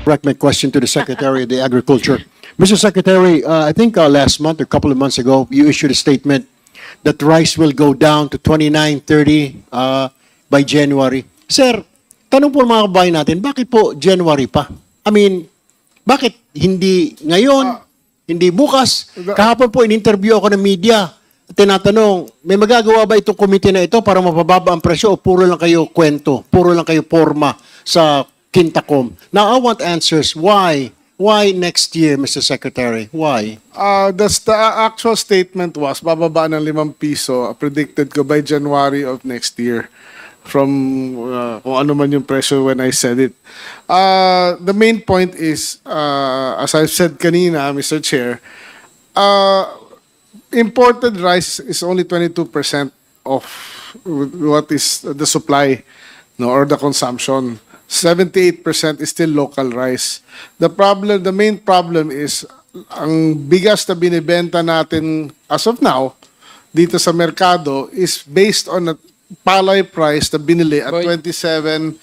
direct my question to the Secretary of the Agriculture. Mr. Secretary, I think last month or a couple of months ago, you issued a statement that rice will go down to 29.30 by January. Sir, tanong po mga kabayan natin, bakit po January pa? I mean, bakit hindi ngayon, hindi bukas? Kahapon po in-interview ako ng media. Tinatanong, may magagawa ba itong committee na ito para mapababa ang presyo o puro lang kayo kwento, puro lang kayo forma sa Quintacom? Now, I want answers. Why? Why next year, Mr. Secretary? Why? The actual statement was, bababa ng 5 piso, predicted ko by January of next year. From kung ano man yung presyo when I said it. The main point is, as I've said kanina, Mr. Chair, imported rice is only 22% of what is the supply, no, or the consumption. 78% is still local rice. The main problem is ang bigas na binibenta natin as of now dito sa merkado is based on a palay price na binili at 27.45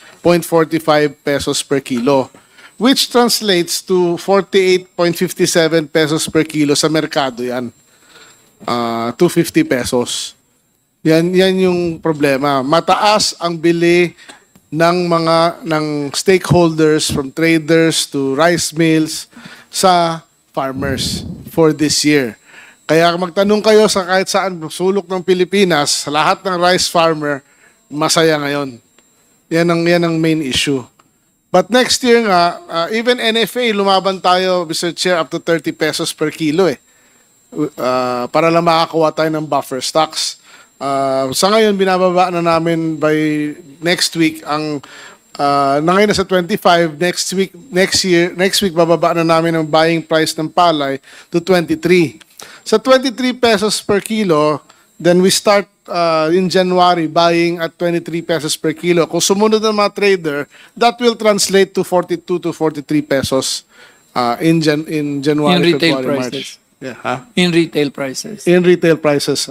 pesos per kilo, which translates to 48.57 pesos per kilo sa merkado yan. 250 pesos. Yan yung problema. Mataas ang bili ng stakeholders, from traders to rice mills, sa farmers for this year. Kaya magtanong kayo sa kahit saan sulok ng Pilipinas, lahat ng rice farmer masaya ngayon. Yan ang main issue. But next year nga, even NFA, lumaban tayo, Mr. Chair, up to 30 pesos per kilo para lang makakuha tayo ng buffer stocks. Sa ngayon, binababa na namin by next week ang ngayon nasa 25, next week bababa na namin ang buying price ng palay to 23. Sa 23 pesos per kilo, then we start in January buying at 23 pesos per kilo. Kung sumunod ng mga trader, that will translate to 42 to 43 pesos in January, in retail February, prices. March. Yeah, huh? In retail prices. In retail prices,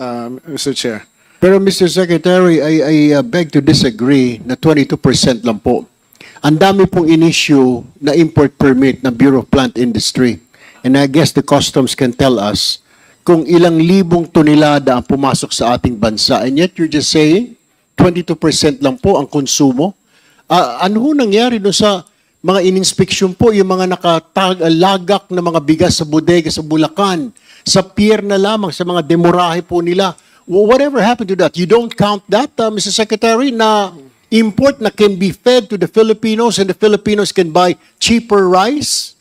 Mr. Chair. Pero Mr. Secretary, I beg to disagree na 22% lang po. Ang dami pong in-issue na import permit ng Bureau of Plant Industry. And I guess the customs can tell us kung ilang libong tonelada ang pumasok sa ating bansa. And yet you're just saying 22% lang po ang konsumo. Ano ho nangyari doon sa mga in-inspection po, yung mga nakatalagak na mga bigas sa bodega sa Bulacan, sa pier na lamang, sa mga demorahe po nila? Whatever happened to that? You don't count that, Mr. Secretary, na import na can be fed to the Filipinos and the Filipinos can buy cheaper rice?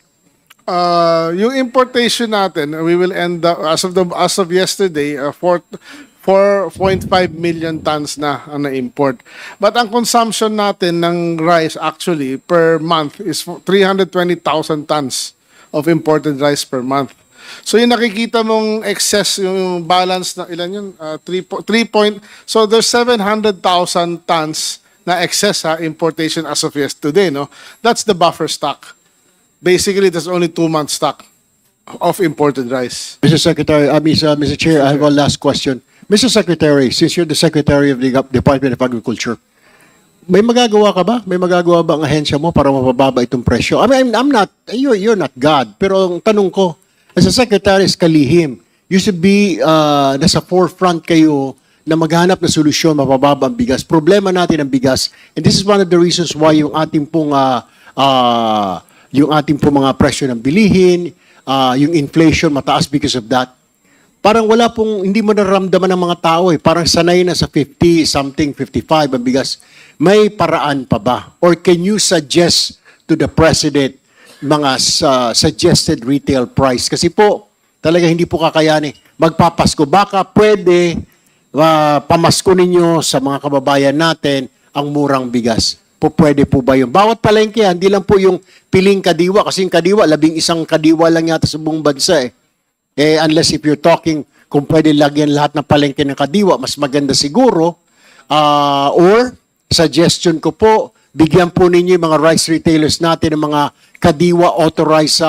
Yung importation natin, we will end up, as of yesterday, 4.5 million tons na ang na-import. But ang consumption natin ng rice actually per month is 320,000 tons of imported rice per month. So yung nakikita mong excess, yung balance na ilan yun? So there's 700,000 tons na excess importation as of yesterday, no? That's the buffer stock. Basically, there's only 2 months stock of imported rice. Mr. Secretary, Mr. Chair, I have one last question. Mr. Secretary, since you're the Secretary of the Department of Agriculture, may magagawa ka ba? May magagawa ba ang ahensya mo para mapababa itong presyo? I mean, you're not God, pero ang tanong ko, as a Secretary is kalihim, you should be nasa forefront kayo na maghanap na solusyon, mapababa ang bigas. Problema natin ang bigas, and this is one of the reasons why yung ating pong mga presyo ng bilihin, yung inflation mataas because of that. Parang wala pong, hindi mo nararamdaman ng mga tao Parang sanay na sa 50, something, 55 ang bigas. May paraan pa ba? Or can you suggest to the President mga suggested retail price? Kasi po, talaga hindi po kakayanin. Magpapasko. Baka pwede pamasko ninyo sa mga kababayan natin ang murang bigas. Pwede po ba yun? Bawat palengke, hindi lang po yung piling kadiwa. Kasi yung kadiwa, 11 kadiwa lang yata sa buong bansa unless if you're talking kung pwede lagyan lahat ng palengke ng kadiwa, mas maganda siguro. Or, suggestion ko po, bigyan po ninyo yung mga rice retailers natin ng mga kadiwa authorized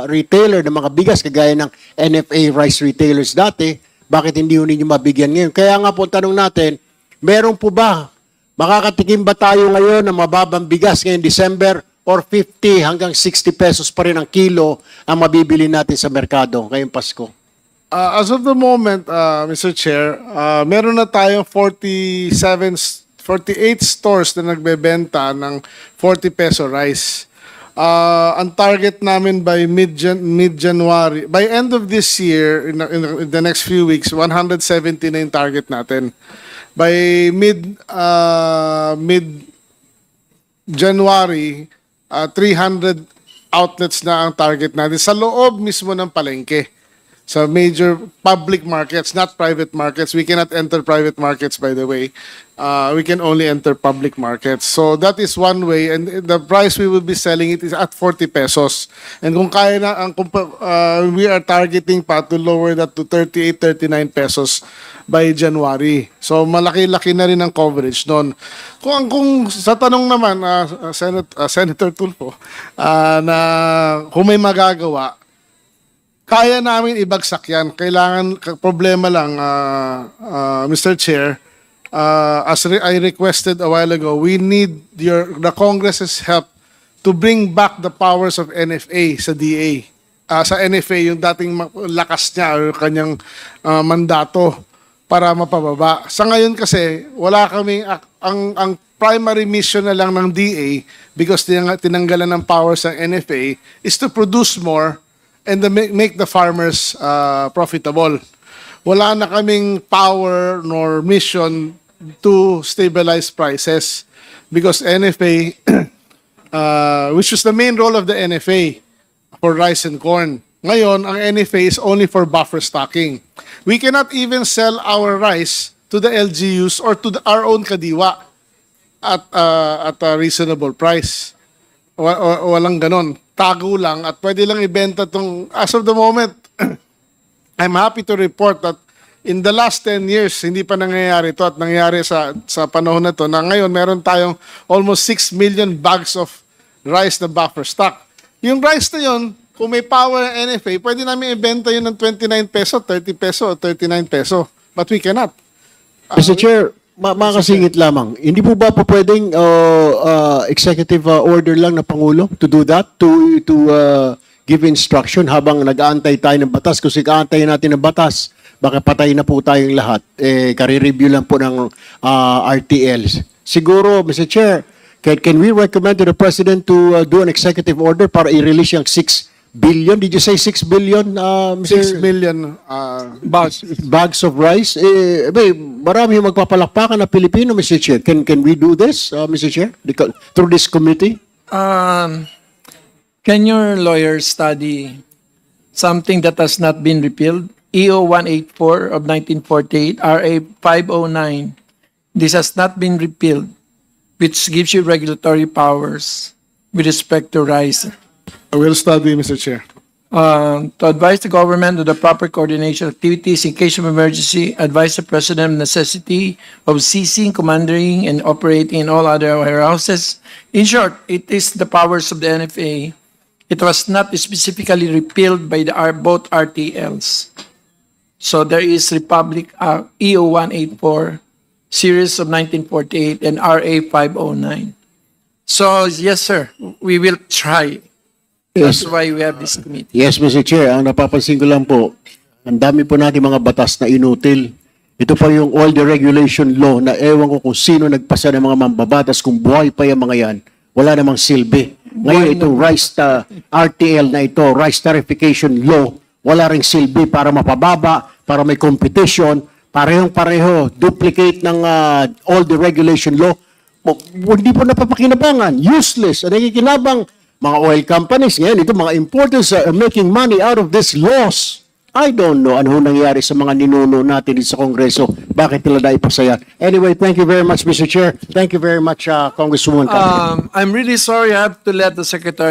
retailer ng mga bigas, kagaya ng NFA rice retailers dati. Bakit hindi ho ninyo mabigyan ngayon? Kaya nga po, tanong natin, meron po ba, makakatikim ba tayo ngayon ng mababang bigas ngayong December or 50 hanggang 60 pesos pa rin ang kilo ang mabibili natin sa merkado ngayong Pasko? As of the moment, Mr. Chair, meron na tayong 48 stores na nagbebenta ng 40 peso rice. Ang target namin by mid-January, by end of this year, in the next few weeks, 170 na yung target natin. By mid-January, 300 outlets na ang target natin sa loob mismo ng palengke. Sa major public markets, not private markets. We cannot enter private markets, by the way. We can only enter public markets. So that is one way. And the price we will be selling it is at 40 pesos. And kung kaya na, we are targeting pa to lower that to 38, 39 pesos by January. So malaki-laki na rin ang coverage noon. Kung sa tanong naman, Senator Tulfo, na kung may magagawa, kaya namin ibagsak yan. Problema lang, Mr. Chair, as I requested a while ago, we need the Congress's help to bring back the powers of NFA sa DA. Sa NFA, yung dating lakas niya o kanyang mandato para mapababa. Sa ngayon kasi, wala kaming, ang primary mission na lang ng DA, because tinanggalan ng powers ng NFA, is to produce more and make the farmers profitable. Wala na kaming power nor mission to stabilize prices because NFA, which is the main role of the NFA for rice and corn. Ngayon, ang NFA is only for buffer stocking. We cannot even sell our rice to the LGUs or to our own kadiwa at a reasonable price. Walang ganon. Tago lang at pwede lang ibenta tong as of the moment. I'm happy to report that in the last 10 years hindi pa nangyayari ito at nangyayari sa panahon na to na ngayon meron tayong almost 6 million bags of rice na buffer stock. Yung rice na yun, kung may power ng NFA, pwede namin ibenta yun ng 29 peso, 30 peso, 39 peso. But we cannot. Mr. Chair, makasingit lamang. Hindi po ba po pwedeng executive order lang na Pangulo to do that? To give instruction habang nag-aantay tayo ng batas? Kasi kaantay natin ng batas, baka patay na po tayong lahat. Kare-review lang po ng RTLs. Siguro, Mr. Chair, can we recommend to the President to do an executive order para i-release yung 6 billion? Did you say 6 billion, Mr. 6 million bags of rice? Marami yung magpapalakpakan na Pilipino, Mr. Chair. Can we do this, Mr. Chair, through this committee? Can your lawyer study something that has not been repealed? EO 184 of 1948, RA 509. This has not been repealed, which gives you regulatory powers with respect to rice. I will study, Mr. Chair. To advise the government of the proper coordination activities in case of emergency, advise the President of necessity of ceasing, commanding, and operating in all other warehouses. In short, it is the powers of the NFA. It was not specifically repealed by both RTLs. So there is Republic EO 184, series of 1948, and RA 509. So yes, sir, we will try. That's why we have this committee. Yes, Mr. Chair. Ang napapansin ko lang po, ang dami po natin mga batas na inutil. Ito pa yung all the regulation law na ewan ko kung sino nagpasa ng mga mambabatas, kung buhay pa yung mga yan, wala namang silbi. Ngayon itong rice RTL na ito, rice tarification law, wala ring silbi para mapababa, para may competition, parehong-pareho, duplicate ng all the regulation law. Hindi po napapakinabangan, useless, ang nakikinabang mga oil companies ngayon, ito mga importers are making money out of these laws. I don't know ano nangyari sa mga ninuno natin dito sa Kongreso. Bakit nila naipasa yan? Anyway, thank you very much, Mr. Chair. Thank you very much, Congresswoman. I'm really sorry I have to let the Secretary